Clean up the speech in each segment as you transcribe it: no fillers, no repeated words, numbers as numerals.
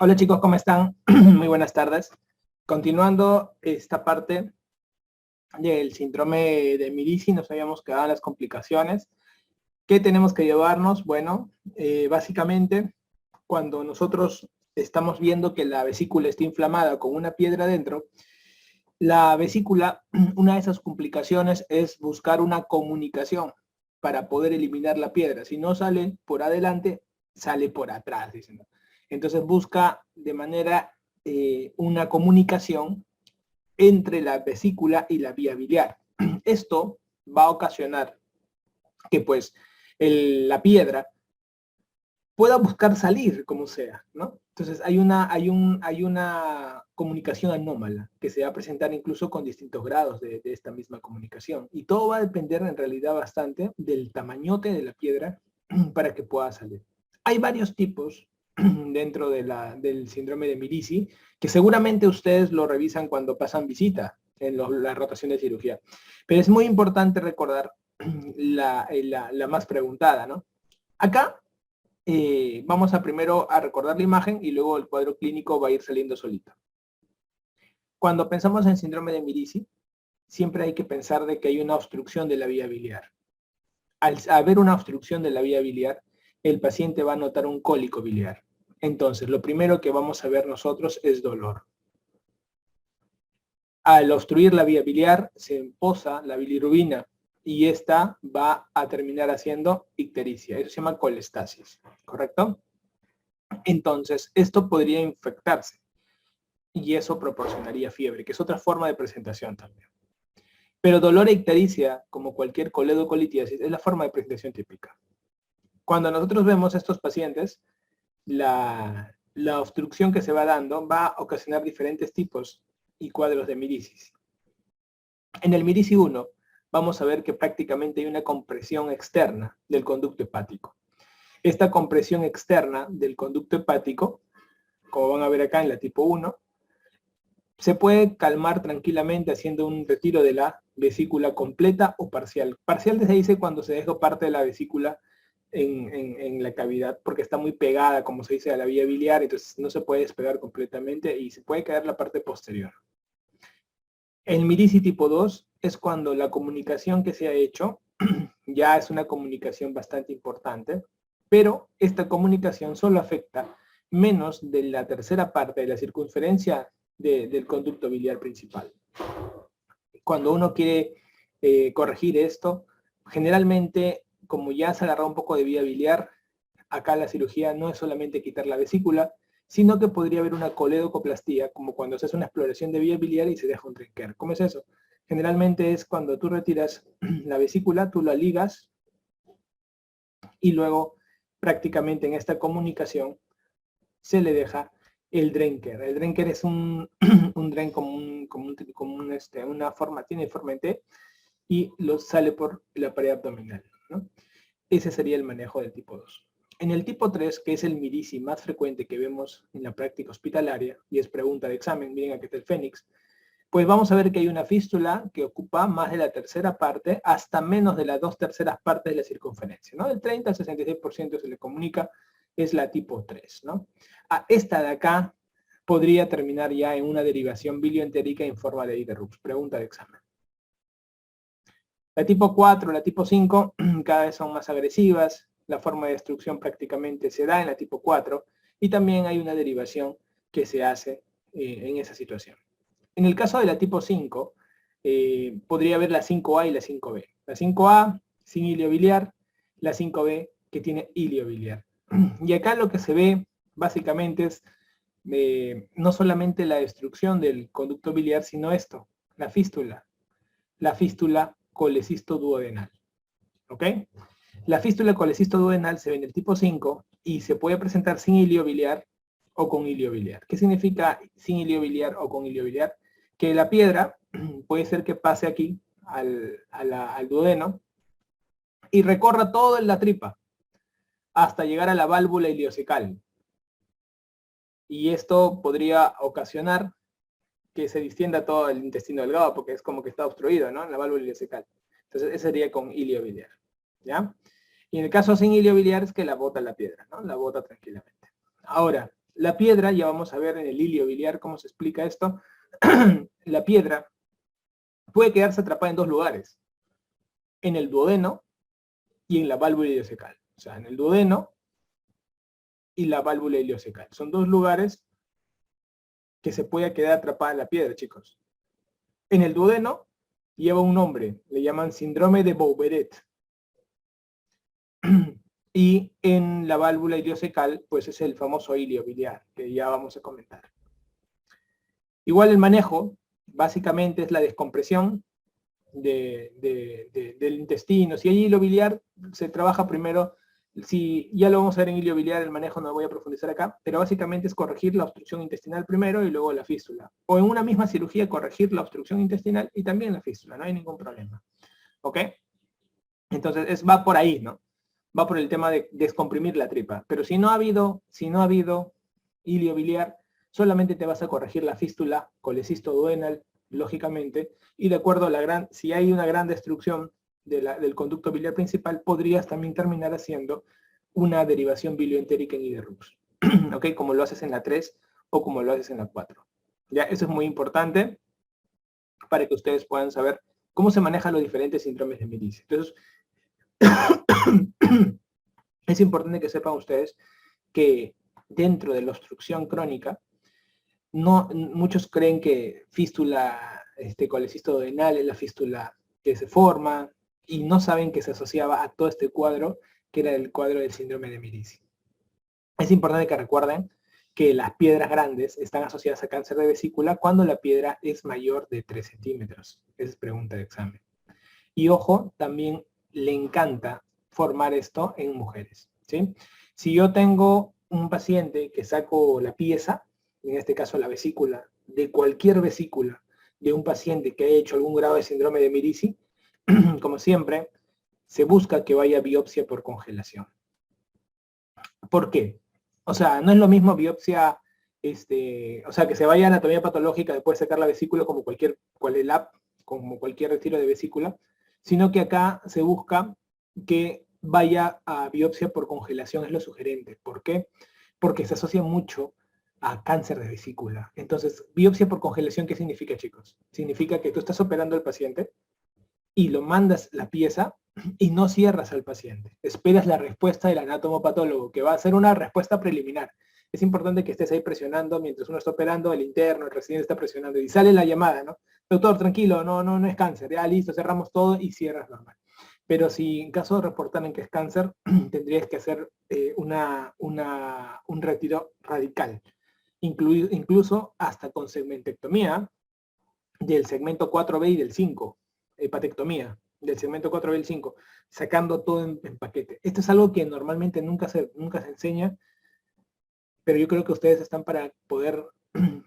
Hola chicos, ¿cómo están? Muy buenas tardes. Continuando esta parte del síndrome de Mirici, nos habíamos quedado en las complicaciones. ¿Qué tenemos que llevarnos? Bueno, básicamente, cuando nosotros estamos viendo que la vesícula está inflamada con una piedra dentro, la vesícula, una de esas complicaciones es buscar una comunicación para poder eliminar la piedra. Si no sale por adelante, sale por atrás, dicen. Entonces busca de manera una comunicación entre la vesícula y la vía biliar. Esto va a ocasionar que pues la piedra pueda buscar salir como sea, ¿no? Entonces hay una comunicación anómala que se va a presentar incluso con distintos grados de esta misma comunicación. Y todo va a depender en realidad bastante del tamañote de la piedra para que pueda salir. Hay varios tipos dentro del síndrome de Mirici, que seguramente ustedes lo revisan cuando pasan visita en la rotación de cirugía. Pero es muy importante recordar la más preguntada, ¿no? Acá vamos a primero a recordar la imagen y luego el cuadro clínico va a ir saliendo solito. Cuando pensamos en síndrome de Mirici, siempre hay que pensar de que hay una obstrucción de la vía biliar. Al haber una obstrucción de la vía biliar, el paciente va a notar un cólico biliar. Entonces, lo primero que vamos a ver nosotros es dolor. Al obstruir la vía biliar, se empoza la bilirrubina y esta va a terminar haciendo ictericia. Eso se llama colestasis, ¿correcto? Entonces, esto podría infectarse y eso proporcionaría fiebre, que es otra forma de presentación también. Pero dolor e ictericia, como cualquier coledocolitiasis, es la forma de presentación típica. Cuando nosotros vemos a estos pacientes, la obstrucción que se va dando va a ocasionar diferentes tipos y cuadros de miricis. En el Mirici 1 vamos a ver que prácticamente hay una compresión externa del conducto hepático. Esta compresión externa del conducto hepático, como van a ver acá en la tipo 1, se puede calmar tranquilamente haciendo un retiro de la vesícula completa o parcial. Parcial se dice cuando se deja parte de la vesícula en la cavidad, porque está muy pegada, como se dice, a la vía biliar, entonces no se puede despegar completamente y se puede quedar la parte posterior. El Mirici tipo 2 es cuando la comunicación que se ha hecho ya es una comunicación bastante importante, pero esta comunicación solo afecta menos de la tercera parte de la circunferencia del conducto biliar principal. Cuando uno quiere corregir esto, generalmente, como ya se agarra un poco de vía biliar, acá la cirugía no es solamente quitar la vesícula, sino que podría haber una coledocoplastía, como cuando se hace una exploración de vía biliar y se deja un trinquer. ¿Cómo es eso? Generalmente es cuando tú retiras la vesícula, tú la ligas y luego prácticamente en esta comunicación se le deja el drenker. El drenker es un dren una forma, tiene forma en T y lo sale por la pared abdominal, ¿no? Ese sería el manejo del tipo 2. En el tipo 3, que es el Mirici más frecuente que vemos en la práctica hospitalaria, y es pregunta de examen, miren aquí está el Fénix, pues vamos a ver que hay una fístula que ocupa más de la tercera parte hasta menos de las 2/3 partes de la circunferencia, ¿no? Del 30 al 66% se le comunica, es la tipo 3, ¿no? Esta de acá podría terminar ya en una derivación bilioentérica en forma de Iderux. Pregunta de examen. La tipo 4, la tipo 5 cada vez son más agresivas, la forma de destrucción prácticamente se da en la tipo 4 y también hay una derivación que se hace en esa situación. En el caso de la tipo 5, podría haber la 5A y la 5B. La 5A sin hilio biliar, la 5B que tiene hilio biliar. Y acá lo que se ve básicamente es no solamente la destrucción del conducto biliar, sino esto, la fístula colecisto-duodenal. ¿Ok? La fístula colecisto-duodenal se ve en el tipo 5 y se puede presentar sin hilio biliar o con hilio biliar. ¿Qué significa sin hilio biliar o con hilio biliar? Que la piedra puede ser que pase aquí al duodeno y recorra toda la tripa hasta llegar a la válvula iliocecal. Y esto podría ocasionar que se distienda todo el intestino delgado porque es como que está obstruido, ¿no? En la válvula iliocecal. Entonces, ese sería con hilio biliar, ¿ya? Y en el caso sin hilio biliar es que la bota la piedra, ¿no? La bota tranquilamente. Ahora, la piedra, ya vamos a ver en el hilio biliar cómo se explica esto, la piedra puede quedarse atrapada en dos lugares, en el duodeno y en la válvula ileocecal. O sea, en el duodeno y la válvula ileocecal. Son dos lugares que se puede quedar atrapada la piedra, chicos. En el duodeno lleva un nombre, le llaman síndrome de Bouveret. Y en la válvula ileocecal, pues es el famoso hilio biliar, que ya vamos a comentar. Igual el manejo, básicamente es la descompresión del intestino. Si hay hilo biliar, se trabaja primero, si ya lo vamos a ver en hilo biliar, el manejo no voy a profundizar acá, pero básicamente es corregir la obstrucción intestinal primero y luego la fístula. O en una misma cirugía corregir la obstrucción intestinal y también la fístula, no hay ningún problema. ¿Ok? Entonces va por ahí, ¿no? Va por el tema de descomprimir la tripa. Pero si no ha habido hilio biliar, solamente te vas a corregir la fístula, colecisto duodenal, lógicamente, y de acuerdo a si hay una gran destrucción del conducto biliar principal, podrías también terminar haciendo una derivación bilioentérica en Iderrux, ¿ok? Como lo haces en la 3 o como lo haces en la 4. Ya, eso es muy importante para que ustedes puedan saber cómo se manejan los diferentes síndromes de Medici. Entonces, es importante que sepan ustedes que dentro de la obstrucción crónica, muchos creen que fístula colecisto duodenal es la fístula que se forma y no saben que se asociaba a todo este cuadro que era el cuadro del síndrome de Medici. Es importante que recuerden que las piedras grandes están asociadas a cáncer de vesícula cuando la piedra es mayor de 3 centímetros. Esa es pregunta de examen. Y ojo, también le encanta formar esto en mujeres, ¿sí? Si yo tengo un paciente que saco la pieza, en este caso la vesícula, de cualquier vesícula de un paciente que haya hecho algún grado de síndrome de Medici, como siempre, se busca que vaya a biopsia por congelación. ¿Por qué? O sea, no es lo mismo biopsia, o sea, que se vaya a anatomía patológica después de sacar la vesícula como cualquier retiro de vesícula, sino que acá se busca que vaya a biopsia por congelación, es lo sugerente. ¿Por qué? Porque se asocia mucho a cáncer de vesícula. Entonces, biopsia por congelación, ¿qué significa, chicos? Significa que tú estás operando al paciente y lo mandas la pieza y no cierras al paciente. Esperas la respuesta del anatomopatólogo, que va a ser una respuesta preliminar. Es importante que estés ahí presionando mientras uno está operando, el interno, el residente está presionando y sale la llamada, ¿no? Doctor, tranquilo, no es cáncer, ya listo, cerramos todo y cierras normal. Pero si en caso de reportar en que es cáncer, tendrías que hacer un retiro radical, incluso hasta con segmentectomía del segmento 4B y del 5, hepatectomía del segmento 4B y el 5, sacando todo en paquete. Esto es algo que normalmente nunca se enseña, pero yo creo que ustedes están para poder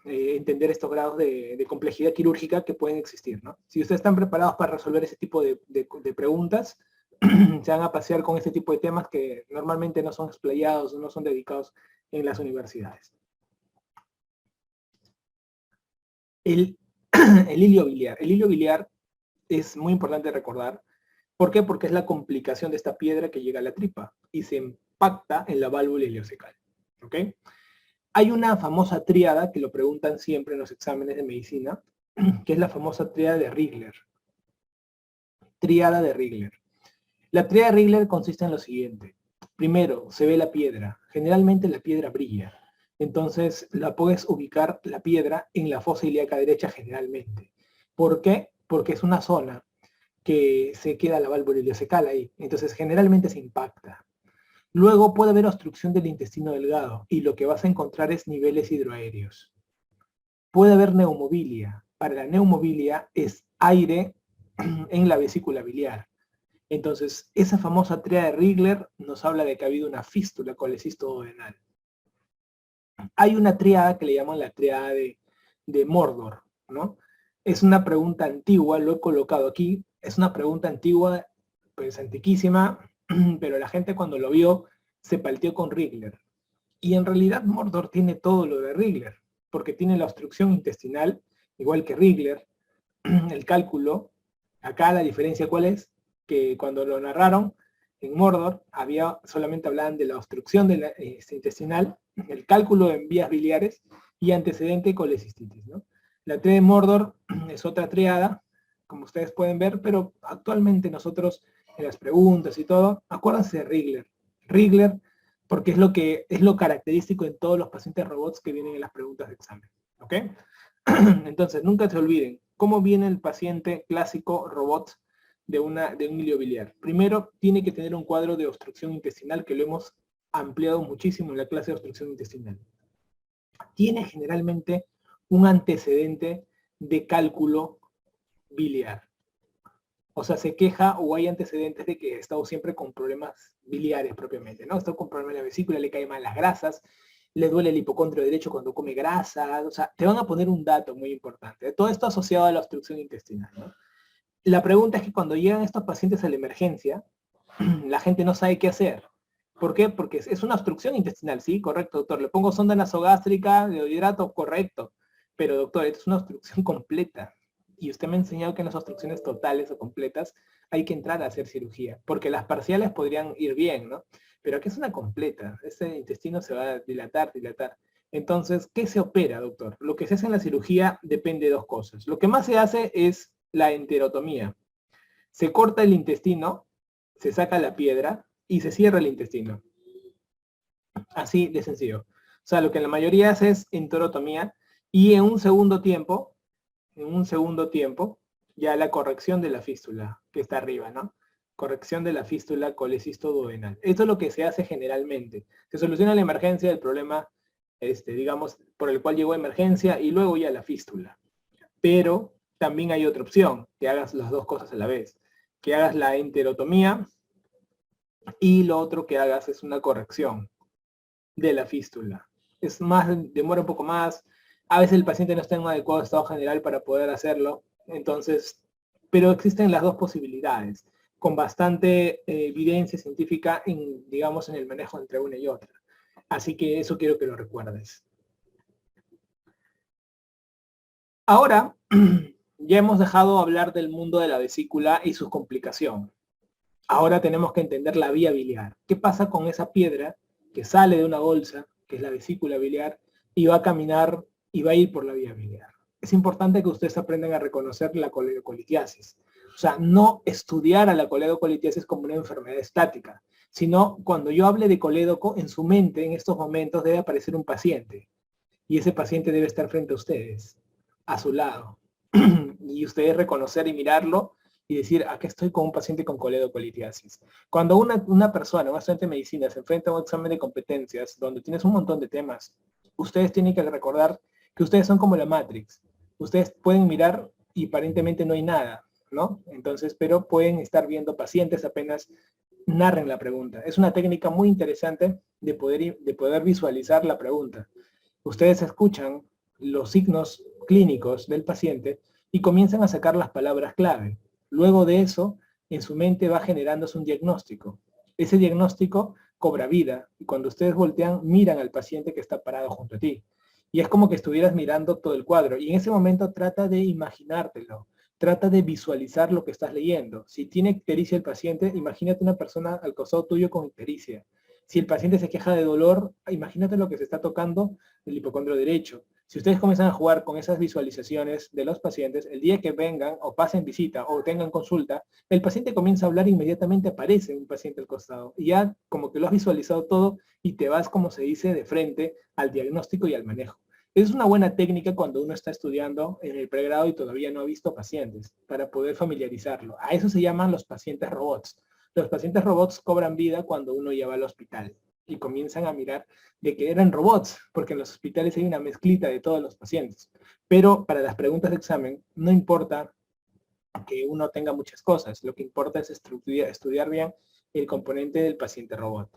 entender estos grados de complejidad quirúrgica que pueden existir, ¿no? Si ustedes están preparados para resolver ese tipo de preguntas, se van a pasear con este tipo de temas que normalmente no son explayados, no son dedicados en las universidades. El hilio biliar. El hilio biliar es muy importante recordar. ¿Por qué? Porque es la complicación de esta piedra que llega a la tripa y se impacta en la válvula ileocecal. ¿Ok? Hay una famosa tríada que lo preguntan siempre en los exámenes de medicina, que es la famosa tríada de Rigler. Tríada de Rigler. La tríada de Rigler consiste en lo siguiente. Primero, se ve la piedra. Generalmente la piedra brilla. Entonces, la puedes ubicar la piedra en la fosa ilíaca derecha generalmente. ¿Por qué? Porque es una zona que se queda la válvula ileocecal ahí. Entonces, generalmente se impacta. Luego puede haber obstrucción del intestino delgado y lo que vas a encontrar es niveles hidroaéreos. Puede haber neumobilia. Para la neumobilia es aire en la vesícula biliar. Entonces, esa famosa tríada de Rigler nos habla de que ha habido una fístula colecisto duodenal. Hay una tríada que le llaman la tríada de Mordor, ¿no? Es una pregunta antigua, lo he colocado aquí, es una pregunta antigua, pues antiquísima, pero la gente cuando lo vio se palteó con Rigler. Y en realidad Mordor tiene todo lo de Rigler, porque tiene la obstrucción intestinal, igual que Rigler, el cálculo. Acá la diferencia ¿cuál es? Que cuando lo narraron en Mordor, solamente hablaban de la obstrucción intestinal el cálculo en vías biliares y antecedente colecistitis, ¿no? La T de Mordor es otra triada, como ustedes pueden ver, pero actualmente nosotros en las preguntas y todo, acuérdense de Rigler. Rigler, porque es lo característico en todos los pacientes robots que vienen en las preguntas de examen, ¿ok? Entonces, nunca se olviden, ¿cómo viene el paciente clásico robot de un hilio biliar? Primero, tiene que tener un cuadro de obstrucción intestinal, que lo hemos ampliado muchísimo en la clase de obstrucción intestinal. Tiene generalmente un antecedente de cálculo biliar. O sea, se queja o hay antecedentes de que ha estado siempre con problemas biliares propiamente, ¿no? Está con problemas de la vesícula, le caen mal las grasas, le duele el hipocondrio derecho cuando come grasa, o sea, te van a poner un dato muy importante. Todo esto asociado a la obstrucción intestinal, ¿no? La pregunta es que cuando llegan estos pacientes a la emergencia, la gente no sabe qué hacer. ¿Por qué? Porque es una obstrucción intestinal, sí, correcto, doctor. Le pongo sonda nasogástrica, de hidrato, correcto. Pero, doctor, esto es una obstrucción completa. Y usted me ha enseñado que en las obstrucciones totales o completas hay que entrar a hacer cirugía, porque las parciales podrían ir bien, ¿no? Pero aquí es una completa. Ese intestino se va a dilatar. Entonces, ¿qué se opera, doctor? Lo que se hace en la cirugía depende de dos cosas. Lo que más se hace es la enterotomía. Se corta el intestino, se saca la piedra y se cierra el intestino. Así de sencillo. O sea, lo que la mayoría hace es enterotomía y en un segundo tiempo, ya la corrección de la fístula, que está arriba, ¿no? Corrección de la fístula colecisto-duodenal. Esto es lo que se hace generalmente. Se soluciona la emergencia del problema, digamos, por el cual llegó a emergencia y luego ya la fístula. Pero también hay otra opción, que hagas las dos cosas a la vez. Que hagas la enterotomía y lo otro que hagas es una corrección de la fístula. Es más, demora un poco más. A veces el paciente no está en un adecuado estado general para poder hacerlo. Entonces, pero existen las dos posibilidades, con bastante evidencia científica en, digamos, en el manejo entre una y otra. Así que eso quiero que lo recuerdes. Ahora, ya hemos dejado hablar del mundo de la vesícula y sus complicaciones. Ahora tenemos que entender la vía biliar. ¿Qué pasa con esa piedra que sale de una bolsa, que es la vesícula biliar, y va a caminar y va a ir por la vía biliar? Es importante que ustedes aprendan a reconocer la coledocolitiasis. O sea, no estudiar a la coledocolitiasis como una enfermedad estática, sino cuando yo hable de colédoco, en su mente, en estos momentos, debe aparecer un paciente. Y ese paciente debe estar frente a ustedes, a su lado. Y ustedes reconocer y mirarlo y decir, aquí estoy con un paciente con coledocolitiasis. Cuando una persona, un estudiante de medicina, se enfrenta a un examen de competencias donde tienes un montón de temas, ustedes tienen que recordar que ustedes son como la Matrix. Ustedes pueden mirar y aparentemente no hay nada, ¿no? Entonces, pero pueden estar viendo pacientes apenas narren la pregunta. Es una técnica muy interesante de poder visualizar la pregunta. Ustedes escuchan los signos clínicos del paciente y comienzan a sacar las palabras clave. Luego de eso, en su mente va generándose un diagnóstico. Ese diagnóstico cobra vida y cuando ustedes voltean, miran al paciente que está parado junto a ti. Y es como que estuvieras mirando todo el cuadro. Y en ese momento trata de imaginártelo. Trata de visualizar lo que estás leyendo. Si tiene ictericia el paciente, imagínate una persona al costado tuyo con ictericia. Si el paciente se queja de dolor, imagínate lo que se está tocando el hipocondrio derecho. Si ustedes comienzan a jugar con esas visualizaciones de los pacientes, el día que vengan o pasen visita o tengan consulta, el paciente comienza a hablar e inmediatamente aparece un paciente al costado. Y ya como que lo has visualizado todo y te vas, como se dice, de frente al diagnóstico y al manejo. Es una buena técnica cuando uno está estudiando en el pregrado y todavía no ha visto pacientes, para poder familiarizarlo. A eso se llaman los pacientes robots. Los pacientes robots cobran vida cuando uno ya va al hospital y comienzan a mirar de que eran robots, porque en los hospitales hay una mezclita de todos los pacientes. Pero para las preguntas de examen, no importa que uno tenga muchas cosas, lo que importa es estudiar bien el componente del paciente robot.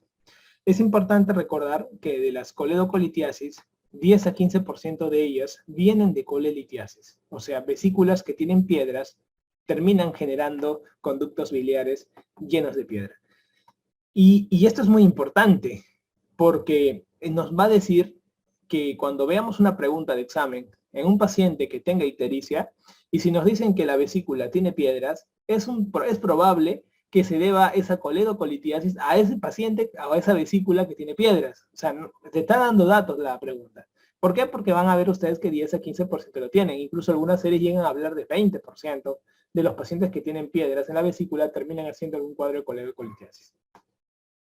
Es importante recordar que de las coledocolitiasis, 10 a 15% de ellas vienen de colelitiasis, o sea, vesículas que tienen piedras terminan generando conductos biliares llenos de piedra. Y esto es muy importante, porque nos va a decir que cuando veamos una pregunta de examen en un paciente que tenga ictericia, y si nos dicen que la vesícula tiene piedras, es probable que se deba esa coledocolitiasis a ese paciente, a esa vesícula que tiene piedras. O sea, te está dando datos la pregunta. ¿Por qué? Porque van a ver ustedes que 10 a 15% lo tienen. Incluso algunas series llegan a hablar de 20% de los pacientes que tienen piedras en la vesícula terminan haciendo algún cuadro de coledocolitiasis.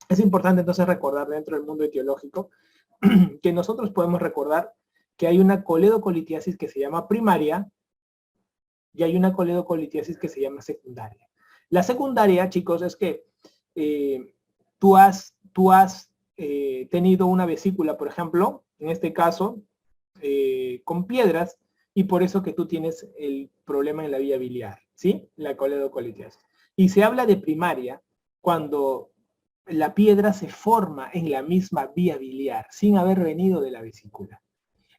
Es importante entonces recordar dentro del mundo etiológico que nosotros podemos recordar que hay una coledocolitiasis que se llama primaria y hay una coledocolitiasis que se llama secundaria. La secundaria, chicos, es que tú has tenido una vesícula, por ejemplo, en este caso, con piedras, y por eso que tú tienes el problema en la vía biliar, ¿sí? La coledocolitiasis. Y se habla de primaria cuando la piedra se forma en la misma vía biliar, sin haber venido de la vesícula.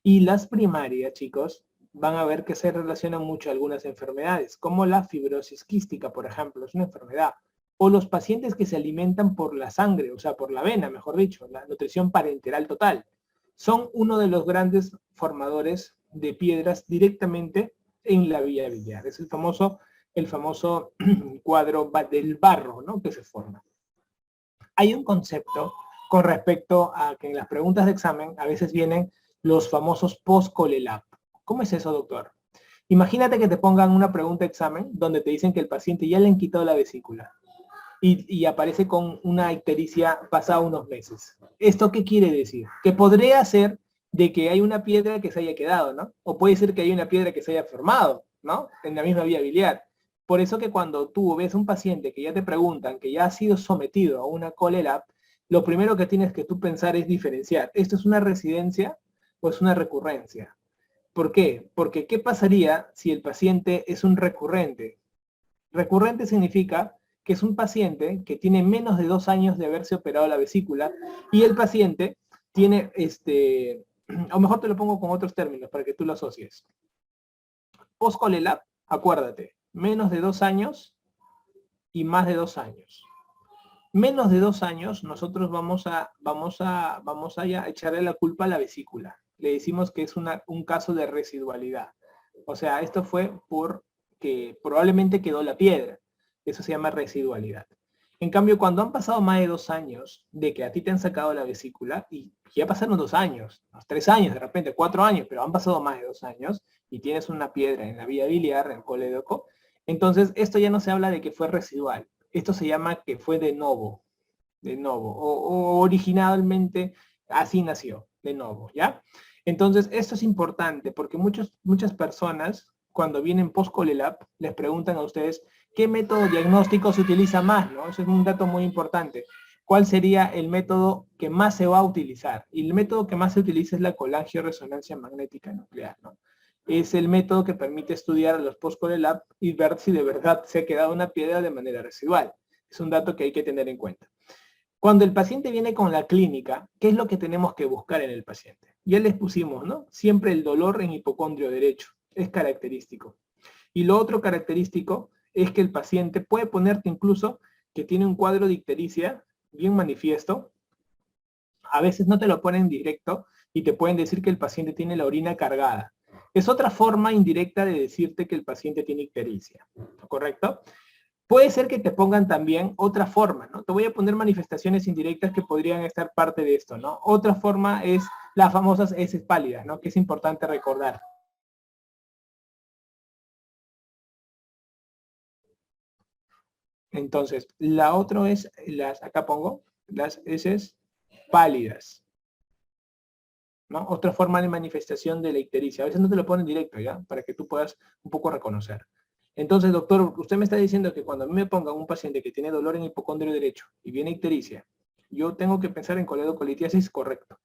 Y las primarias, chicos, van a ver que se relacionan mucho a algunas enfermedades, como la fibrosis quística, por ejemplo, es una enfermedad. O los pacientes que se alimentan por la sangre, o sea, por la vena, mejor dicho, la nutrición parenteral total, son uno de los grandes formadores de piedras directamente en la vía biliar. Es el famoso cuadro del barro, ¿no?, que se forma. Hay un concepto con respecto a que en las preguntas de examen a veces vienen los famosos post-ColeLab. ¿Cómo es eso, doctor? Imagínate que te pongan una pregunta de examen donde te dicen que el paciente ya le han quitado la vesícula y aparece con una ictericia pasada unos meses. ¿Esto qué quiere decir? Que podría ser de que hay una piedra que se haya quedado, ¿no? O puede ser que hay una piedra que se haya formado, ¿no?, en la misma vía biliar. Por eso que cuando tú ves un paciente que ya te preguntan que ya ha sido sometido a una ColeLab, lo primero que tienes que tú pensar es diferenciar. ¿Esto es una residencia o es una recurrencia? ¿Por qué? Porque ¿qué pasaría si el paciente es un recurrente? Recurrente significa que es un paciente que tiene menos de 2 años de haberse operado la vesícula y el paciente tiene, o mejor te lo pongo con otros términos para que tú lo asocies. Post-ColeLab, acuérdate, menos de 2 años y más de 2 años. Menos de 2 años, nosotros vamos a echarle la culpa a la vesícula. Le decimos que es un caso de residualidad. O sea, esto fue porque probablemente quedó la piedra. Eso se llama residualidad. En cambio, cuando han pasado más de 2 años de que a ti te han sacado la vesícula, y ya pasaron 2 años, 3 años, de repente 4 años, pero han pasado más de 2 años, y tienes una piedra en la vía biliar, en el colédoco, entonces esto ya no se habla de que fue residual. Esto se llama que fue de novo, o originalmente así nació, de novo, ¿ya? Entonces, esto es importante porque muchas personas, cuando vienen post-ColeLab, les preguntan a ustedes qué método diagnóstico se utiliza más, ¿no? Eso es un dato muy importante. ¿Cuál sería el método que más se va a utilizar? Y el método que más se utiliza es la colangioresonancia magnética nuclear, ¿no? Es el método que permite estudiar a los post-ColeLab y ver si de verdad se ha quedado una piedra de manera residual. Es un dato que hay que tener en cuenta. Cuando el paciente viene con la clínica, ¿qué es lo que tenemos que buscar en el paciente? Ya les pusimos, ¿no? Siempre el dolor en hipocondrio derecho. Es característico. Y lo otro característico es que el paciente puede ponerte incluso que tiene un cuadro de ictericia bien manifiesto. A veces no te lo ponen directo y te pueden decir que el paciente tiene la orina cargada. Es otra forma indirecta de decirte que el paciente tiene ictericia, ¿correcto? Puede ser que te pongan también otra forma, ¿no? Te voy a poner manifestaciones indirectas que podrían estar parte de esto, ¿no? Otra forma es las famosas heces pálidas, ¿no?, que es importante recordar. Entonces, la otra es acá pongo, las heces pálidas, ¿no? Otra forma de manifestación de la ictericia. A veces no te lo ponen directo, ¿ya? Para que tú puedas un poco reconocer. Entonces, doctor, usted me está diciendo que cuando a mí me pongan un paciente que tiene dolor en hipocondrio derecho y viene ictericia, yo tengo que pensar en coledocolitiasis, correcto.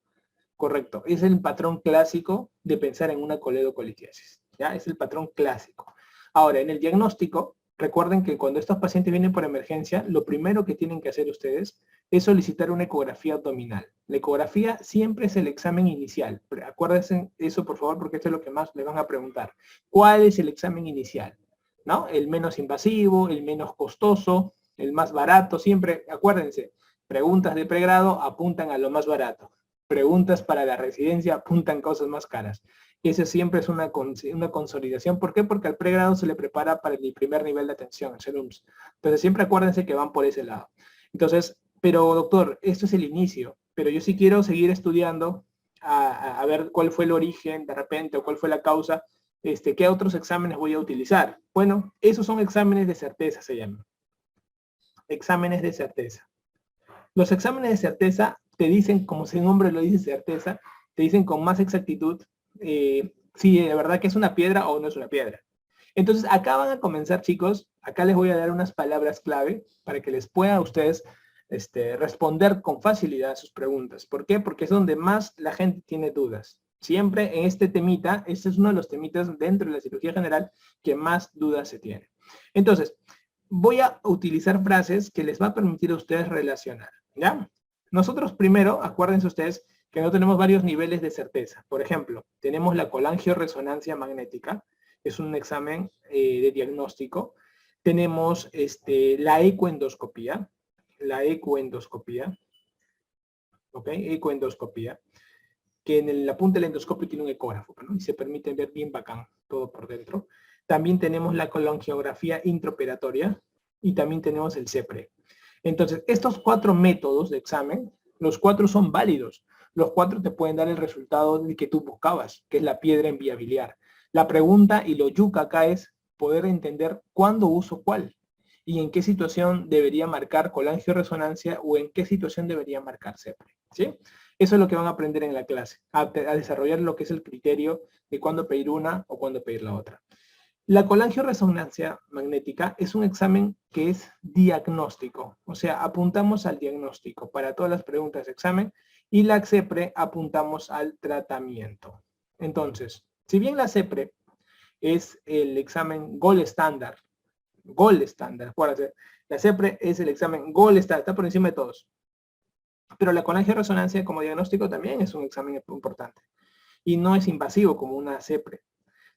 Correcto. Es el patrón clásico de pensar en una coledocolitiasis. ¿Ya? Es el patrón clásico. Ahora, en el diagnóstico, recuerden que cuando estos pacientes vienen por emergencia, lo primero que tienen que hacer ustedes es solicitar una ecografía abdominal. La ecografía siempre es el examen inicial. Acuérdense eso, por favor, porque esto es lo que más les van a preguntar. ¿Cuál es el examen inicial? ¿No? El menos invasivo, el menos costoso, el más barato. Siempre, acuérdense, preguntas de pregrado apuntan a lo más barato. preguntas para la residencia apuntan cosas más caras. Y eso siempre es una consolidación. ¿Por qué? Porque al pregrado se le prepara para el primer nivel de atención, el CEDUMS. Entonces siempre acuérdense que van por ese lado. Entonces, pero doctor, esto es el inicio, pero yo sí quiero seguir estudiando a ver cuál fue el origen de repente o cuál fue la causa, qué otros exámenes voy a utilizar. Bueno, esos son exámenes de certeza, se llaman. Exámenes de certeza. Los exámenes de certeza te dicen, como su nombre lo dice, certeza, te dicen con más exactitud si de verdad que es una piedra o no es una piedra. Entonces, acá van a comenzar, chicos, acá les voy a dar unas palabras clave para que les pueda a ustedes responder con facilidad a sus preguntas. ¿Por qué? Porque es donde más la gente tiene dudas. Siempre en este temita, este es uno de los temitas dentro de la cirugía general que más dudas se tienen. Entonces, voy a utilizar frases que les va a permitir a ustedes relacionar, ¿ya? Nosotros primero, acuérdense ustedes que no tenemos varios niveles de certeza. Por ejemplo, tenemos la colangioresonancia magnética, es un examen de diagnóstico. Tenemos la ecoendoscopía, ¿ok? Ecoendoscopía, que en la punta del endoscopio tiene un ecógrafo, ¿no? Y se permite ver bien bacán todo por dentro. También tenemos la colangiografía intraoperatoria y también tenemos el CEPRE. Entonces, estos 4 métodos de examen, los 4 son válidos. Los 4 te pueden dar el resultado que tú buscabas, que es la piedra en vía biliar. La pregunta y lo yuca acá es poder entender cuándo uso cuál y en qué situación debería marcar colangioresonancia o en qué situación debería marcar CEPRE, ¿sí? Eso es lo que van a aprender en la clase, a desarrollar lo que es el criterio de cuándo pedir una o cuándo pedir la otra. La colangioresonancia magnética es un examen que es diagnóstico, o sea, apuntamos al diagnóstico para todas las preguntas de examen y la CEPRE apuntamos al tratamiento. Entonces, si bien la CEPRE es el examen gold estándar, acuérdense, la CEPRE es el examen gold estándar, está por encima de todos. Pero la colangioresonancia como diagnóstico también es un examen importante y no es invasivo como una CEPRE.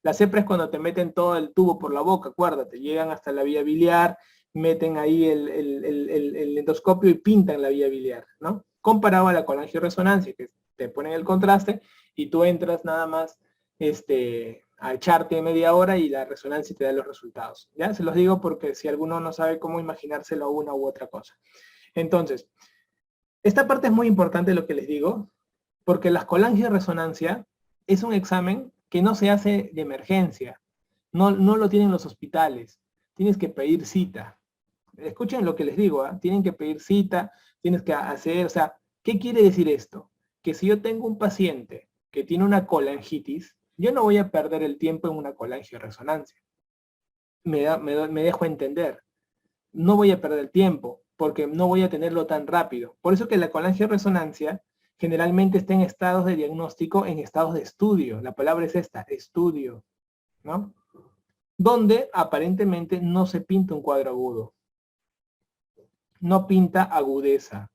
La CEPRE es cuando te meten todo el tubo por la boca, acuérdate, llegan hasta la vía biliar, meten ahí el endoscopio y pintan la vía biliar, ¿no? Comparado a la colangioresonancia, que te ponen el contraste y tú entras nada más a echarte media hora y la resonancia te da los resultados. ¿Ya? Se los digo porque si alguno no sabe cómo imaginárselo una u otra cosa. Entonces, esta parte es muy importante lo que les digo, porque la colangioresonancia es un examen que no se hace de emergencia. No lo tienen los hospitales. Tienes que pedir cita. Escuchen lo que les digo, ¿eh? Tienen que pedir cita, tienes que hacer, o sea, ¿qué quiere decir esto? Que si yo tengo un paciente que tiene una colangitis, yo no voy a perder el tiempo en una colangioresonancia. Me dejo entender. No voy a perder el tiempo, porque no voy a tenerlo tan rápido. Por eso que la colangioresonancia generalmente está en estados de diagnóstico, en estados de estudio. La palabra es esta, estudio, ¿no? Donde aparentemente no se pinta un cuadro agudo. No pinta agudeza.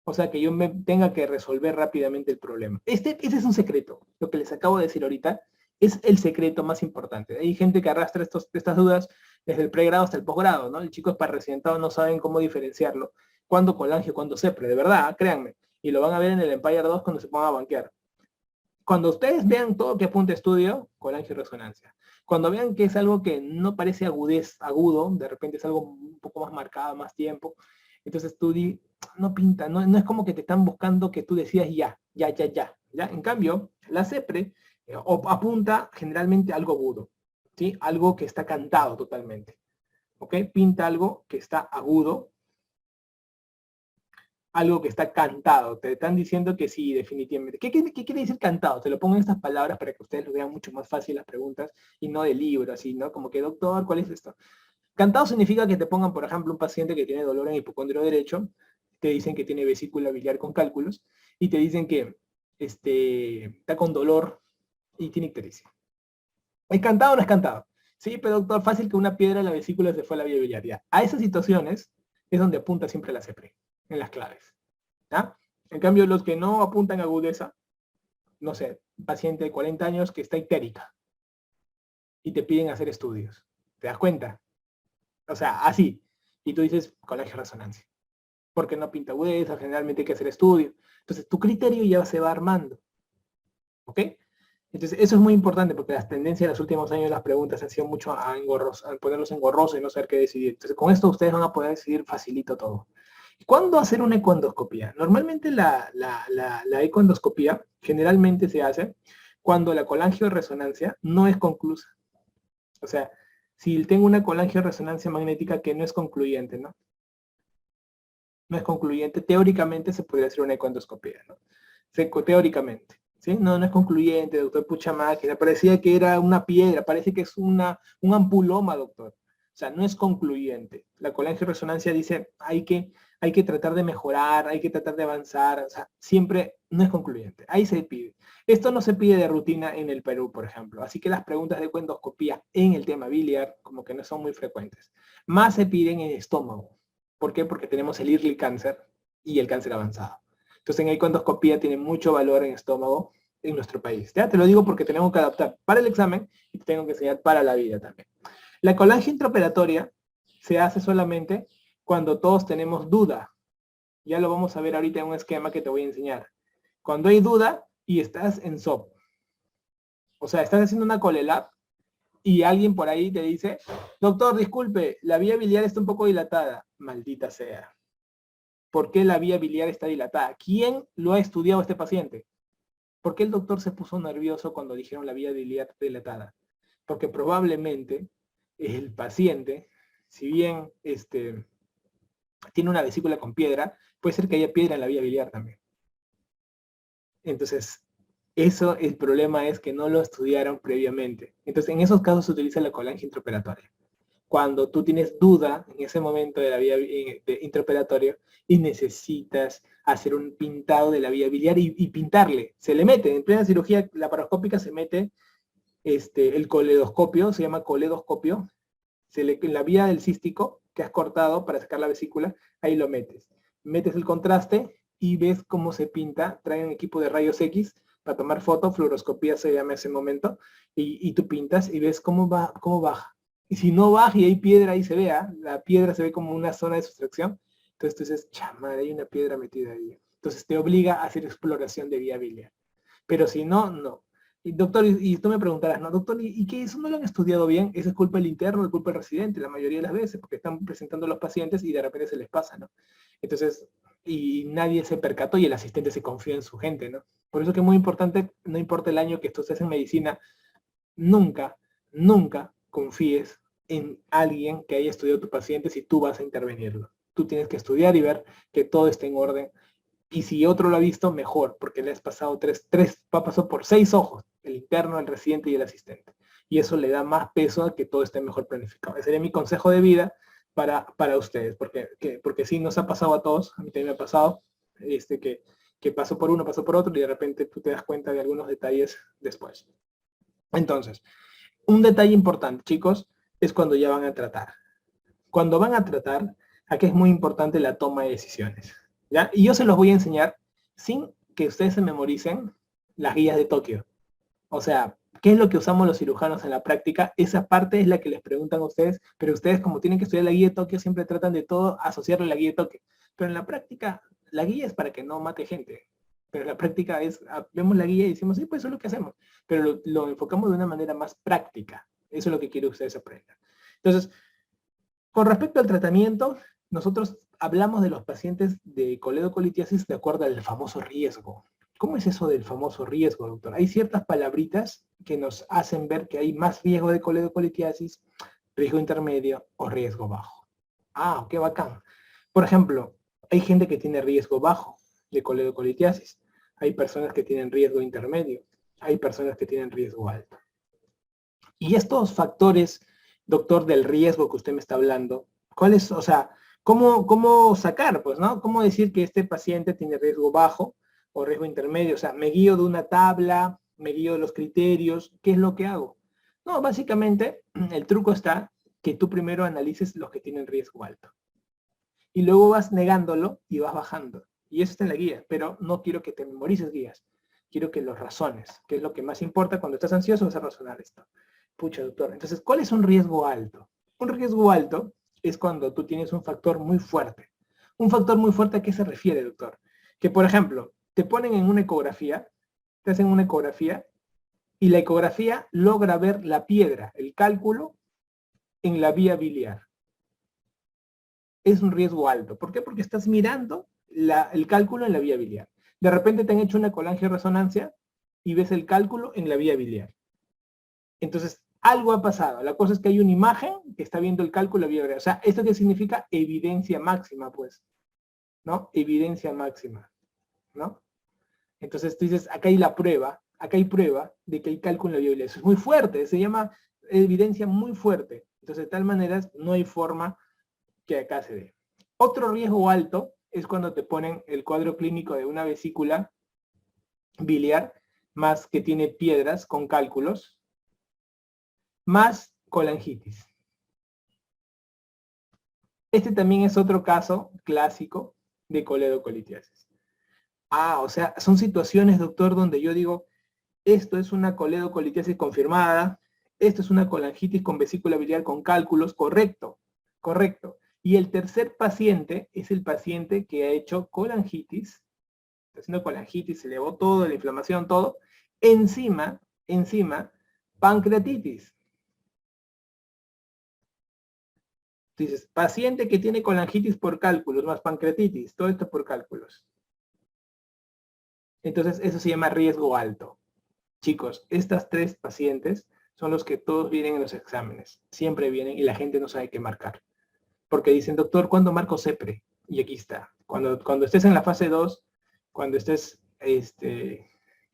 O sea, que yo me tenga que resolver rápidamente el problema. Ese es un secreto. Lo que les acabo de decir ahorita es el secreto más importante. Hay gente que arrastra estas dudas desde el pregrado hasta el posgrado, ¿no? Los chicos para residentados no saben cómo diferenciarlo. Cuándo colangio, cuándo CEPRE, de verdad, créanme. Y lo van a ver en el Empire 2 cuando se pongan a banquear. Cuando ustedes vean todo que apunte estudio, colangioresonancia. Cuando vean que es algo que no parece agudo, de repente es algo un poco más marcado, más tiempo, entonces tú no pinta, no es como que te están buscando que tú decías ya. En cambio, la CEPRE apunta generalmente algo agudo, ¿sí? Algo que está cantado totalmente, ¿ok? Pinta algo que está agudo, algo que está cantado. Te están diciendo que sí, definitivamente. ¿Qué quiere decir cantado? Te lo pongo en estas palabras para que ustedes lo vean mucho más fácil las preguntas y no de libro, así, ¿no? Como que, doctor, ¿cuál es esto? Cantado significa que te pongan, por ejemplo, un paciente que tiene dolor en hipocondrio derecho, te dicen que tiene vesícula biliar con cálculos, y te dicen que está con dolor y tiene ictericia. ¿Es cantado o no es cantado? Sí, pero doctor, fácil que una piedra en la vesícula se fue a la vía biliar. Ya. A esas situaciones es donde apunta siempre la CEPRE, en las claves. ¿Ya? En cambio, los que no apuntan agudeza, no sé, paciente de 40 años que está ictérica y te piden hacer estudios. ¿Te das cuenta? O sea, así. Y tú dices, colangioresonancia. porque no pinta hueso, generalmente hay que hacer estudio. Entonces, tu criterio ya se va armando, ¿ok? Entonces, eso es muy importante porque las tendencias de los últimos años, las preguntas han sido mucho a ponerlos engorrosos y no saber qué decidir. Entonces, con esto ustedes van a poder decidir facilito todo. ¿Cuándo hacer una ecoendoscopía? Normalmente la ecoendoscopía generalmente se hace cuando la colangioresonancia no es conclusa. O sea, si tengo una colangioresonancia magnética que no es concluyente, ¿no? No es concluyente, teóricamente se podría hacer una ecoendoscopía, ¿no? Teóricamente, ¿sí? No, no es concluyente, doctor, pucha máquina, parecía que era una piedra, parece que es un ampuloma, doctor. O sea, no es concluyente. La colangioresonancia dice, hay que tratar de mejorar, hay que tratar de avanzar, o sea, siempre no es concluyente. Ahí se pide. Esto no se pide de rutina en el Perú, por ejemplo. Así que las preguntas de ecoendoscopía en el tema biliar como que no son muy frecuentes. Más se piden en estómago. ¿Por qué? Porque tenemos el early cáncer y el cáncer avanzado. Entonces, en ecoendoscopía tiene mucho valor en estómago en nuestro país. ¿Ya? Te lo digo porque tenemos que adaptar para el examen y te tengo que enseñar para la vida también. La colangia intraoperatoria se hace solamente cuando todos tenemos duda. Ya lo vamos a ver ahorita en un esquema que te voy a enseñar. Cuando hay duda y estás en SOP. O sea, estás haciendo una colelab y alguien por ahí te dice, doctor, disculpe, la vía biliar está un poco dilatada. Maldita sea. ¿Por qué la vía biliar está dilatada? ¿Quién lo ha estudiado a este paciente? ¿Por qué el doctor se puso nervioso cuando dijeron la vía biliar dilatada? Porque probablemente el paciente, si bien tiene una vesícula con piedra, puede ser que haya piedra en la vía biliar también. Entonces, el problema es que no lo estudiaron previamente. Entonces, en esos casos se utiliza la colangia intraoperatoria. Cuando tú tienes duda en ese momento de la vía intraoperatoria y necesitas hacer un pintado de la vía biliar y pintarle, se le mete, en plena cirugía laparoscópica se mete el coledoscopio, se llama coledoscopio, en la vía del cístico que has cortado para sacar la vesícula, ahí lo metes. Metes el contraste y ves cómo se pinta, traen un equipo de rayos X para tomar foto, fluoroscopía se llama ese momento, y tú pintas y ves cómo baja. Y si no baja y hay piedra, ahí se vea, la piedra se ve como una zona de sustracción, entonces tú dices, chamada, hay una piedra metida ahí. Entonces te obliga a hacer exploración de vía biliar. Pero si no, no. Y doctor, y tú me preguntarás, ¿no? Doctor, ¿y qué? ¿Eso no lo han estudiado bien? ¿Eso es culpa del interno, es culpa del residente? La mayoría de las veces, porque están presentando a los pacientes y de repente se les pasa, ¿no? Entonces, y nadie se percató y el asistente se confía en su gente, ¿no? Por eso que es muy importante, no importa el año que tú estés en medicina, nunca, nunca confíes en alguien que haya estudiado tu paciente si tú vas a intervenirlo. Tú tienes que estudiar y ver que todo esté en orden. Y si otro lo ha visto, mejor, porque le has pasado pasó por 6 ojos, el interno, el residente y el asistente. Y eso le da más peso a que todo esté mejor planificado. Ese sería mi consejo de vida para ustedes, porque sí nos ha pasado a todos, a mí también me ha pasado, que pasó por uno, pasó por otro, y de repente tú te das cuenta de algunos detalles después. Entonces, un detalle importante, chicos, es cuando ya van a tratar. Cuando van a tratar, aquí es muy importante la toma de decisiones. ¿Ya? Y yo se los voy a enseñar sin que ustedes se memoricen las guías de Tokio. O sea, ¿qué es lo que usamos los cirujanos en la práctica? Esa parte es la que les preguntan a ustedes, pero ustedes como tienen que estudiar la guía de Tokio siempre tratan de todo asociarle a la guía de Tokio. Pero en la práctica, la guía es para que no mate gente. Pero en la práctica vemos la guía y decimos, sí, pues eso es lo que hacemos. Pero lo enfocamos de una manera más práctica. Eso es lo que quiero que ustedes aprendan. Entonces, con respecto al tratamiento, nosotros hablamos de los pacientes de coledocolitiasis de acuerdo al famoso riesgo. ¿Cómo es eso del famoso riesgo, doctor? Hay ciertas palabritas que nos hacen ver que hay más riesgo de coledocolitiasis, riesgo intermedio o riesgo bajo. Ah, qué bacán. Por ejemplo, hay gente que tiene riesgo bajo de coledocolitiasis. Hay personas que tienen riesgo intermedio. Hay personas que tienen riesgo alto. Y estos factores, doctor, del riesgo que usted me está hablando, ¿cuáles, o sea, cómo sacar, pues, ¿no? ¿Cómo decir que este paciente tiene riesgo bajo o riesgo intermedio? O sea, me guío de una tabla, me guío de los criterios, ¿qué es lo que hago? No, básicamente, el truco está que tú primero analices los que tienen riesgo alto. Y luego vas negándolo y vas bajando. Y eso está en la guía, pero no quiero que te memorices guías. Quiero que los razones, que es lo que más importa cuando estás ansioso, vas a razonar esto. Pucha, doctor. Entonces, ¿cuál es un riesgo alto? Un riesgo alto es cuando tú tienes un factor muy fuerte. Un factor muy fuerte, ¿a qué se refiere, doctor? Que, por ejemplo, te ponen en una ecografía, te hacen una ecografía, y la ecografía logra ver la piedra, el cálculo, en la vía biliar. Es un riesgo alto. ¿Por qué? Porque estás mirando el cálculo en la vía biliar. De repente te han hecho una colangioresonancia y ves el cálculo en la vía biliar. Entonces, algo ha pasado. La cosa es que hay una imagen que está viendo el cálculo en la vía biliar. O sea, ¿esto qué significa? Evidencia máxima, pues. ¿No? Evidencia máxima. ¿No? Entonces tú dices, acá hay prueba de que el cálculo en la vía biliar. Eso es muy fuerte, se llama evidencia muy fuerte. Entonces, de tal manera, no hay forma que acá se dé. Otro riesgo alto es cuando te ponen el cuadro clínico de una vesícula biliar, más que tiene piedras con cálculos, más colangitis. Este también es otro caso clásico de coledocolitiasis. O sea, son situaciones, doctor, donde yo digo, esto es una coledocolitiasis confirmada, esto es una colangitis con vesícula biliar con cálculos, correcto, correcto. Y el tercer paciente es el paciente que ha hecho colangitis, está haciendo colangitis, se elevó todo, la inflamación, todo, encima, pancreatitis. Dices, paciente que tiene colangitis por cálculos, más pancreatitis, todo esto por cálculos. Entonces, eso se llama riesgo alto. Chicos, estas tres pacientes son los que todos vienen en los exámenes. Siempre vienen y la gente no sabe qué marcar. Porque dicen, doctor, ¿cuándo marco CEPRE? Y aquí está. Cuando estés en la fase 2, cuando estés,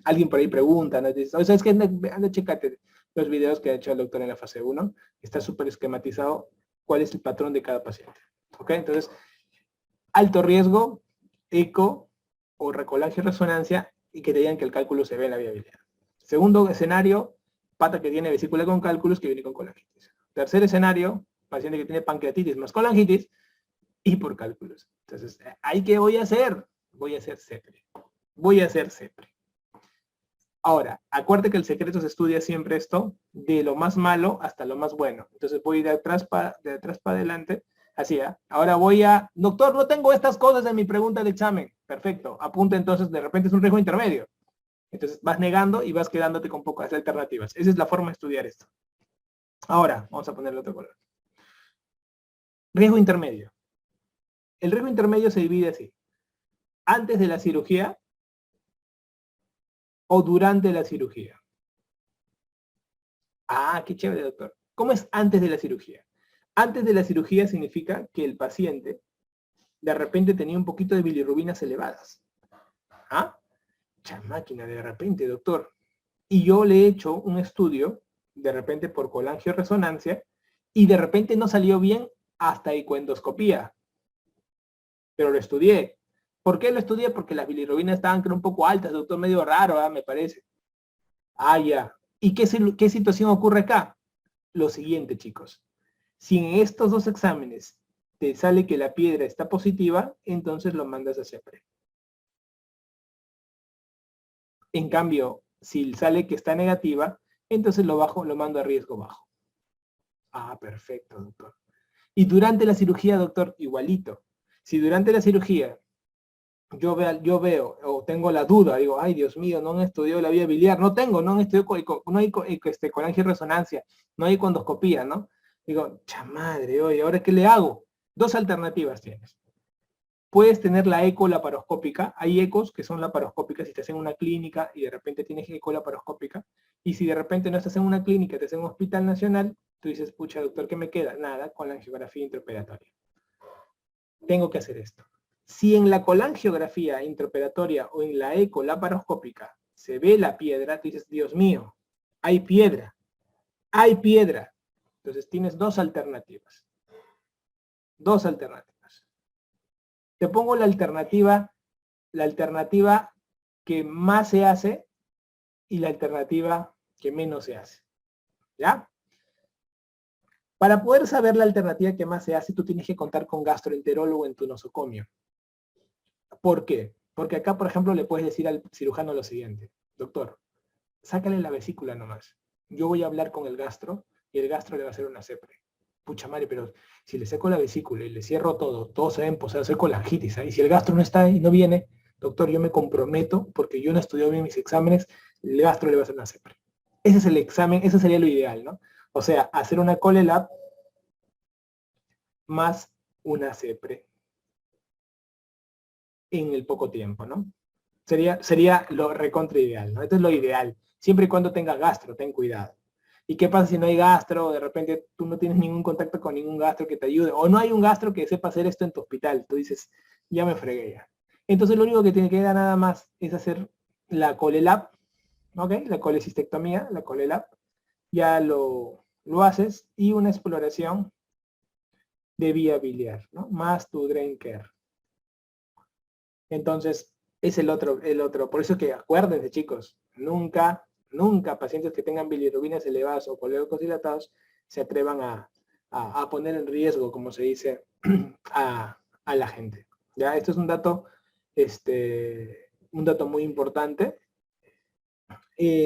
alguien por ahí pregunta, ¿no? Dice, o sea, es que anda, chécate los videos que ha hecho el doctor en la fase 1. Está súper esquematizado cuál es el patrón de cada paciente. ¿Ok? Entonces, alto riesgo, eco o recolagio resonancia y que te digan que el cálculo se ve en la vía biliar. Segundo escenario, pata que tiene vesícula con cálculos que viene con colangitis. Tercer escenario, paciente que tiene pancreatitis más colangitis y por cálculos. Entonces, ¿ahí qué voy a hacer? Voy a hacer CEPRE. Voy a hacer CEPRE. Ahora, acuérdate que el secreto se estudia siempre esto, de lo más malo hasta lo más bueno. Entonces voy de atrás para adelante. Así, ¿eh? Ahora voy a, doctor, no tengo estas cosas en mi pregunta de examen. Perfecto, apunta entonces, de repente es un riesgo intermedio. Entonces vas negando y vas quedándote con pocas alternativas. Esa es la forma de estudiar esto. Ahora, vamos a ponerle otro color. Riesgo intermedio. El riesgo intermedio se divide así. Antes de la cirugía o durante la cirugía. Qué chévere, doctor. ¿Cómo es antes de la cirugía? Antes de la cirugía significa que el paciente de repente tenía un poquito de bilirrubinas elevadas. Máquina, de repente, doctor. Y yo le he hecho un estudio, de repente por colangioresonancia, y de repente no salió bien hasta ecoendoscopía. Pero lo estudié. ¿Por qué lo estudié? Porque las bilirrubinas estaban un poco altas, doctor, medio raro, me parece. Ya. ¿Y qué situación ocurre acá? Lo siguiente, chicos. Si en estos dos exámenes te sale que la piedra está positiva, entonces lo mandas a CEPRE. En cambio, si sale que está negativa, entonces lo mando a riesgo bajo. Perfecto, doctor. Y durante la cirugía, doctor, igualito. Si durante la cirugía yo veo o tengo la duda, digo, ay, Dios mío, no han estudiado la vía biliar, no han estudiado, no hay colangioresonancia, no hay endoscopía, ¿no? Digo, chamadre, oye, ¿ahora qué le hago? Dos alternativas tienes. Puedes tener la eco laparoscópica, hay ecos que son laparoscópicas si estás en una clínica y de repente tienes eco laparoscópica, y si de repente no estás en una clínica, estás en un hospital nacional, tú dices, pucha, doctor, ¿qué me queda? Nada, con la angiografía intraoperatoria. Tengo que hacer esto. Si en la colangiografía intraoperatoria o en la eco laparoscópica se ve la piedra, tú dices, Dios mío, hay piedra, hay piedra. Entonces tienes dos alternativas. Dos alternativas. Te pongo la alternativa que más se hace y la alternativa que menos se hace. ¿Ya? Para poder saber la alternativa que más se hace, tú tienes que contar con gastroenterólogo en tu nosocomio. ¿Por qué? Porque acá, por ejemplo, le puedes decir al cirujano lo siguiente. Doctor, sácale la vesícula nomás. Yo voy a hablar con el gastro y el gastro le va a hacer una CEPRE. pucha madre, pero si le seco la vesícula y le cierro todo se va a empezar a hacer colangitis. Y si el gastro no está y no viene, doctor, yo me comprometo, porque yo no he estudiado bien mis exámenes, el gastro le va a hacer una CEPRE. Ese es el examen, ese sería lo ideal, ¿no? O sea, hacer una ColeLab más una CEPRE en el poco tiempo, ¿no? Sería lo recontra ideal, ¿no? Esto es lo ideal. Siempre y cuando tenga gastro, ten cuidado. ¿Y qué pasa si no hay gastro? De repente tú no tienes ningún contacto con ningún gastro que te ayude. O no hay un gastro que sepa hacer esto en tu hospital. Tú dices, ya me fregué ya. Entonces lo único que te queda nada más es hacer la ColeLab, ¿ok? La colecistectomía, la ColeLab. Ya lo haces y una exploración de vía biliar, ¿no? Más tu drain care. Entonces, es el otro. Por eso que acuérdense, chicos, nunca pacientes que tengan bilirrubinas elevadas o colédocos dilatados se atrevan a poner en riesgo, como se dice, a la gente. ¿Ya? Esto es un dato muy importante.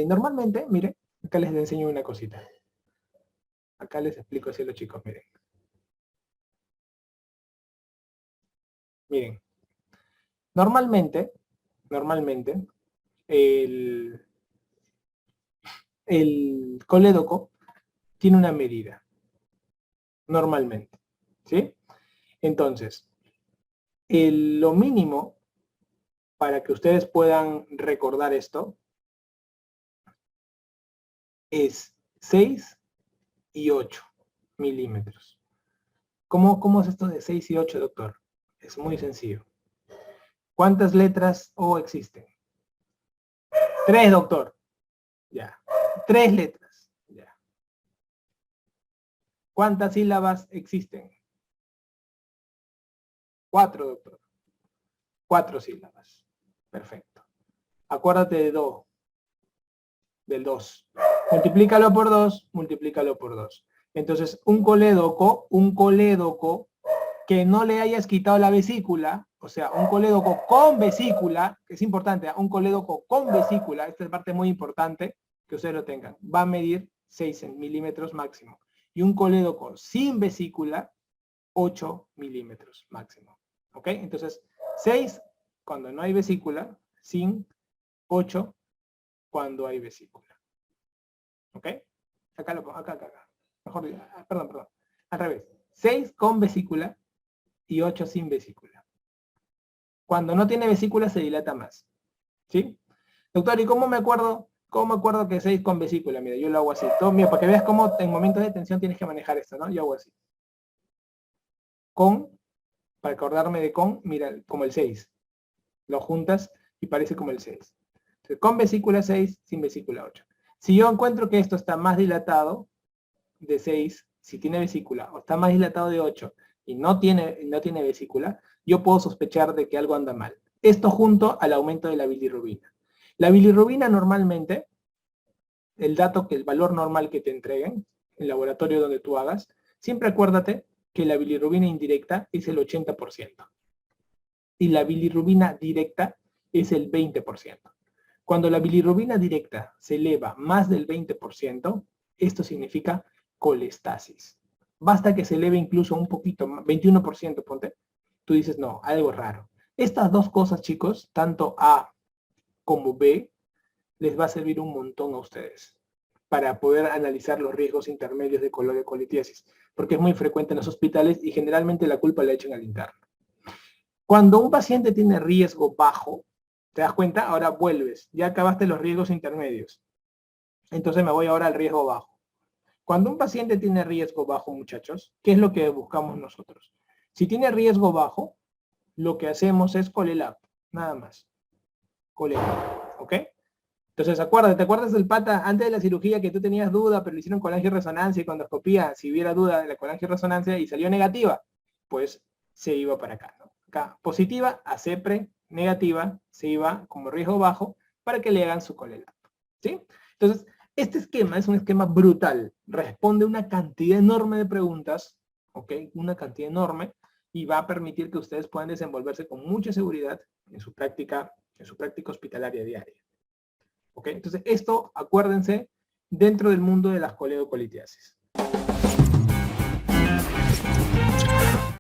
Normalmente, miren, acá les enseño una cosita. Acá les explico así a los chicos, miren. Miren, normalmente, el colédoco tiene una medida, normalmente, ¿sí? Entonces, lo mínimo para que ustedes puedan recordar esto es 6 y 8 milímetros. ¿Cómo es esto de 6 y 8, doctor? Es muy sencillo. ¿Cuántas letras O existen? 3, doctor. Ya. 3 letras. Ya. ¿Cuántas sílabas existen? 4, doctor. 4 sílabas. Perfecto. Acuérdate de Do, del 2. Multiplícalo por 2, multiplícalo por 2. Entonces, un colédoco que no le hayas quitado la vesícula, o sea, un colédoco con vesícula, que es importante, un colédoco con vesícula, esta es parte muy importante, que ustedes lo tengan, va a medir 6 milímetros máximo. Y un colédoco sin vesícula, 8 milímetros máximo. ¿Ok? Entonces, 6 cuando no hay vesícula, sin 8 cuando hay vesícula. ¿Ok? Acá lo pongo, acá. Mejor dicho, perdón. Al revés. 6 con vesícula y 8 sin vesícula. Cuando no tiene vesícula se dilata más. ¿Sí? Doctor, ¿y cómo me acuerdo que 6 con vesícula? Mira, yo lo hago así. Todo, mira, para que veas cómo en momentos de tensión tienes que manejar esto, ¿no? Yo hago así. Para acordarme de mira, como el 6. Lo juntas y parece como el 6. Entonces, con vesícula 6, sin vesícula 8. Si yo encuentro que esto está más dilatado de 6, si tiene vesícula, o está más dilatado de 8 y no tiene vesícula, yo puedo sospechar de que algo anda mal. Esto junto al aumento de la bilirrubina. La bilirrubina normalmente, el valor normal que te entreguen, el laboratorio donde tú hagas, siempre acuérdate que la bilirrubina indirecta es el 80%. Y la bilirrubina directa es el 20%. Cuando la bilirrubina directa se eleva más del 20%, esto significa colestasis. Basta que se eleve incluso un poquito, 21%, ponte. Tú dices, no, algo raro. Estas dos cosas, chicos, tanto A como B, les va a servir un montón a ustedes para poder analizar los riesgos intermedios de colitiasis, porque es muy frecuente en los hospitales y generalmente la culpa la echan al interno. Cuando un paciente tiene riesgo bajo, ¿te das cuenta? Ahora vuelves, ya acabaste los riesgos intermedios. Entonces me voy ahora al riesgo bajo. Cuando un paciente tiene riesgo bajo, muchachos, ¿qué es lo que buscamos nosotros? Si tiene riesgo bajo, lo que hacemos es ColeLab, nada más. ColeLab, ¿ok? Entonces, ¿te acuerdas del pata antes de la cirugía que tú tenías duda, pero le hicieron colangioresonancia y cuando escopía, si hubiera duda de la colangioresonancia y salió negativa, pues se iba para acá, ¿no? Acá, positiva a CEPRE, negativa, se iba como riesgo bajo para que le hagan su ColeLab, ¿sí? Entonces, este esquema es un esquema brutal, responde una cantidad enorme de preguntas, ¿ok? Una cantidad enorme, y va a permitir que ustedes puedan desenvolverse con mucha seguridad en su práctica hospitalaria diaria. ¿Ok? Entonces, esto, acuérdense, dentro del mundo de las coledocolitiasis.